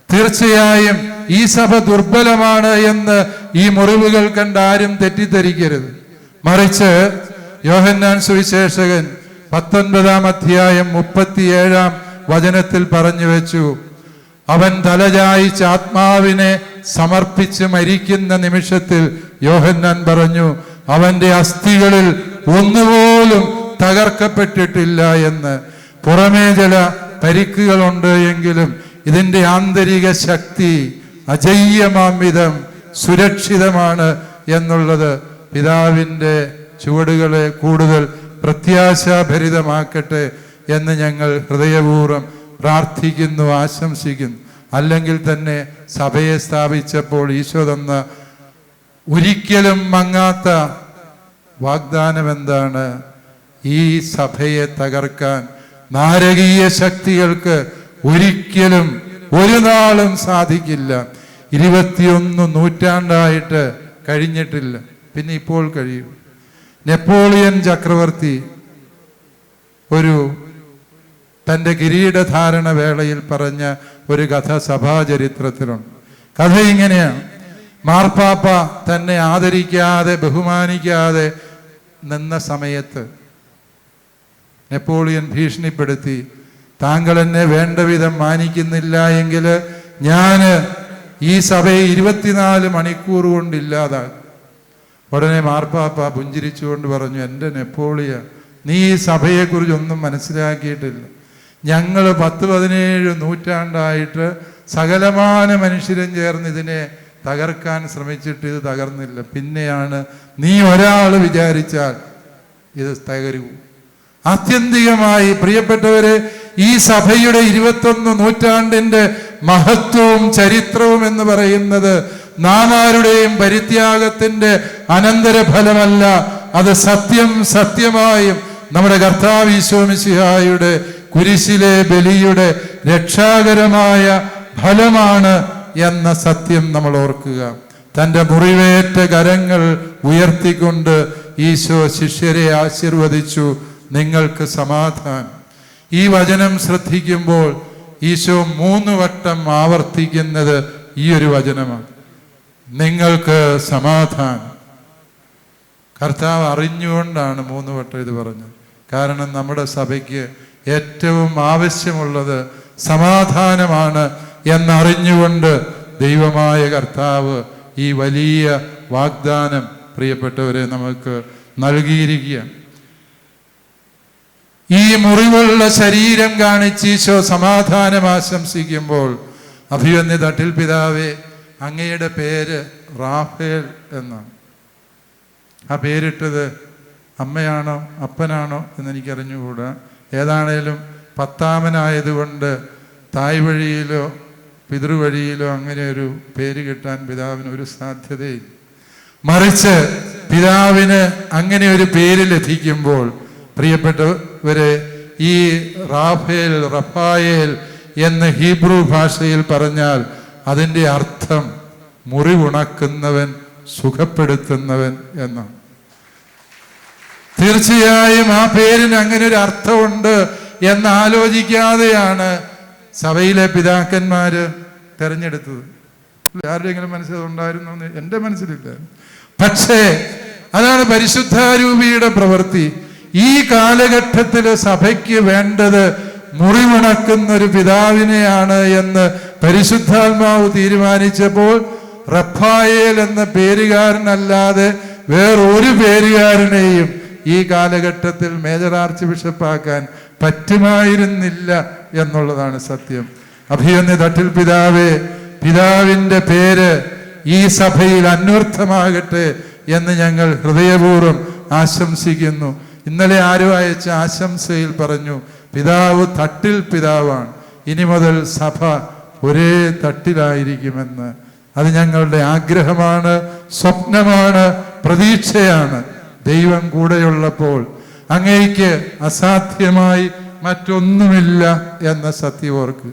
തീർച്ചയായും ഈ സഭ ദുർബലമാണ് എന്ന് ഈ മുറിവുകൾ കണ്ട് ആരും തെറ്റിദ്ധരിക്കരുത്. മറിച്ച് യോഹന്നാൻ സുവിശേഷകൻ 19-ാം അധ്യായം 37-ാം വചനത്തിൽ പറഞ്ഞു വെച്ചു, അവൻ തലചായിച്ച് ആത്മാവിനെ സമർപ്പിച്ച് മരിക്കുന്ന നിമിഷത്തിൽ യോഹന്നാൻ പറഞ്ഞു, അവന്റെ അസ്ഥികളിൽ ഒന്നുപോലും തകർക്കപ്പെട്ടിട്ടില്ല എന്ന്. പുറമേ ചില പരിക്കുകളുണ്ട് എങ്കിലും ഇതിന്റെ ആന്തരിക ശക്തി അജയ്യമാംവിധം സുരക്ഷിതമാണ് എന്നുള്ളത് പിതാവിൻ്റെ ചുവടുകളെ കൂടുതൽ പ്രത്യാശാഭരിതമാക്കട്ടെ എന്ന് ഞങ്ങൾ ഹൃദയപൂർവ്വം പ്രാർത്ഥിക്കുന്നു, ആശംസിക്കുന്നു. അല്ലെങ്കിൽ തന്നെ സഭയെ സ്ഥാപിച്ചപ്പോൾ ഈശോ തന്ന ഒരിക്കലും മങ്ങാത്ത വാഗ്ദാനം എന്താണ്? ഈ സഭയെ തകർക്കാൻ നാരകീയ ശക്തികൾക്ക് ഒരിക്കലും ഒരു നാളും സാധിക്കില്ല. 21 നൂറ്റാണ്ടായിട്ട് കഴിഞ്ഞിട്ടില്ല, പിന്നെ ഇപ്പോൾ കഴിയും. നെപ്പോളിയൻ ചക്രവർത്തി തൻ്റെ കിരീടധാരണ വേളയിൽ പറഞ്ഞ ഒരു കഥ സഭാചരിത്രത്തിലുണ്ട്. കഥ ഇങ്ങനെയാണ്: മാർപ്പാപ്പ തന്നെ ആദരിക്കാതെ ബഹുമാനിക്കാതെ നിന്ന സമയത്ത് നെപ്പോളിയൻ ഭീഷണിപ്പെടുത്തി, താങ്കൾ എന്നെ വേണ്ട വിധം മാനിക്കുന്നില്ല എങ്കിൽ ഞാൻ ഈ സഭയെ 24 മണിക്കൂർ കൊണ്ടില്ലാതാക്കും. ഉടനെ മാർപ്പാപ്പ പുഞ്ചിരിച്ചുകൊണ്ട് പറഞ്ഞു, എൻ്റെ നെപ്പോളിയ, നീ ഈ സഭയെക്കുറിച്ചൊന്നും മനസ്സിലാക്കിയിട്ടില്ല. ഞങ്ങൾ 10-17 നൂറ്റാണ്ടായിട്ട് സകലമാന മനുഷ്യരും ചേർന്ന് ഇതിനെ തകർക്കാൻ ശ്രമിച്ചിട്ട് ഇത് തകർന്നില്ല. പിന്നെയാണ് നീ ഒരാൾ വിചാരിച്ചാൽ ഇത് തകരൂ. ആത്യന്തികമായി പ്രിയപ്പെട്ടവരെ, ഈ സഭയുടെ 21 നൂറ്റാണ്ടിന്റെ മഹത്വവും ചരിത്രവും എന്ന് പറയുന്നത് നാം ആരുടെയും പരിത്യാഗത്തിന്റെ അനന്തരഫലമല്ല. അത് സത്യമായും നമ്മുടെ കർത്താവ് ഈശോ മിശിഹായുടെ കുരിശിലെ ബലിയുടെ രക്ഷാകരമായ ഫലമാണ് എന്ന സത്യം നമ്മൾ ഓർക്കുക. തൻ്റെ മുറിവേറ്റ കരങ്ങൾ ഉയർത്തിക്കൊണ്ട് ഈശോ ശിഷ്യരെ ആശീർവദിച്ചു, നിങ്ങൾക്ക് സമാധാനം. ഈ വചനം ശ്രദ്ധിക്കുമ്പോൾ ഈശോ 3 വട്ടം ആവർത്തിക്കുന്നത് ഈ ഒരു വചനമാണ്, നിങ്ങൾക്ക് സമാധാനം. കർത്താവ് അറിഞ്ഞുകൊണ്ടാണ് 3 വട്ടം ഇത് പറഞ്ഞത്. കാരണം നമ്മുടെ സഭയ്ക്ക് ഏറ്റവും ആവശ്യമുള്ളത് സമാധാനമാണ് എന്നറിഞ്ഞുകൊണ്ട് ദൈവമായ കർത്താവ് ഈ വലിയ വാഗ്ദാനം പ്രിയപ്പെട്ടവരെ നമുക്ക് നൽകിയിരിക്കുക. ഈ മുറിവുള്ള ശരീരം കാണിച്ച് ഈശോ സമാധാനം ആശംസിക്കുമ്പോൾ, അഭിവന്യ തട്ടിൽ പിതാവേ, അങ്ങയുടെ പേര് റാഫേൽ എന്നാണ്. ആ പേരിട്ടത് അമ്മയാണോ അപ്പനാണോ എന്നെനിക്കറിഞ്ഞുകൂടാ. ഏതാണേലും 10ാമനായതുകൊണ്ട് തായ് വഴിയിലോ പിതൃവഴിയിലോ അങ്ങനെ ഒരു പേര് കിട്ടാൻ പിതാവിന് ഒരു സാധ്യതയില്ല. മറിച്ച് പിതാവിന് അങ്ങനെ ഒരു പേര് ലഭിക്കുമ്പോൾ പ്രിയപ്പെട്ടവരെ, ഈ റഫായേൽ എന്ന് ഹീബ്രു ഭാഷയിൽ പറഞ്ഞാൽ അതിൻ്റെ അർത്ഥം മുറിവുണക്കുന്നവൻ, സുഖപ്പെടുത്തുന്നവൻ എന്നാണ്. തീർച്ചയായും ആ പേരിന് അങ്ങനെ ഒരു അർത്ഥമുണ്ട് എന്നാലോചിക്കാതെയാണ് സഭയിലെ പിതാക്കന്മാര് തെരഞ്ഞെടുത്തത്. ആരുടെയെങ്കിലും മനസ്സിലുണ്ടായിരുന്നു എന്ന് എൻ്റെ മനസ്സിലില്ല. പക്ഷേ അതാണ് പരിശുദ്ധാരൂപിയുടെ പ്രവൃത്തി. ഈ കാലഘട്ടത്തിൽ സഭയ്ക്ക് വേണ്ടത് മുറിവുണക്കുന്ന ഒരു പിതാവിനെയാണ് എന്ന് പരിശുദ്ധാത്മാവ് തീരുമാനിച്ചപ്പോൾ റഫായേൽ എന്ന പേരുകാരനല്ലാതെ വേറൊരു പേരുകാരനെയും ഈ കാലഘട്ടത്തിൽ മേജർ ആർച്ച് ബിഷപ്പാക്കാൻ പറ്റുമായിരുന്നില്ല എന്നുള്ളതാണ് സത്യം. അഭിവന്യ തട്ടിൽ പിതാവേ, പിതാവിൻ്റെ പേര് ഈ സഭയിൽ അന്വർത്ഥമാകട്ടെ എന്ന് ഞങ്ങൾ ഹൃദയപൂർവ്വം ആശംസിക്കുന്നു. ഇന്നലെ ആരോ അയച്ച ആശംസയിൽ പറഞ്ഞു, പിതാവ് തട്ടിൽ പിതാവാണ്, ഇനി മുതൽ സഭ ഒരേ തട്ടിലായിരിക്കുമെന്ന്. അത് ഞങ്ങളുടെ ആഗ്രഹമാണ്, സ്വപ്നമാണ്, പ്രതീക്ഷയാണ്. ദൈവം കൂടെയുള്ളപ്പോൾ അങ്ങേയ്ക്ക് അസാധ്യമായി മറ്റൊന്നുമില്ല എന്ന സത്യം ഓർക്ക്.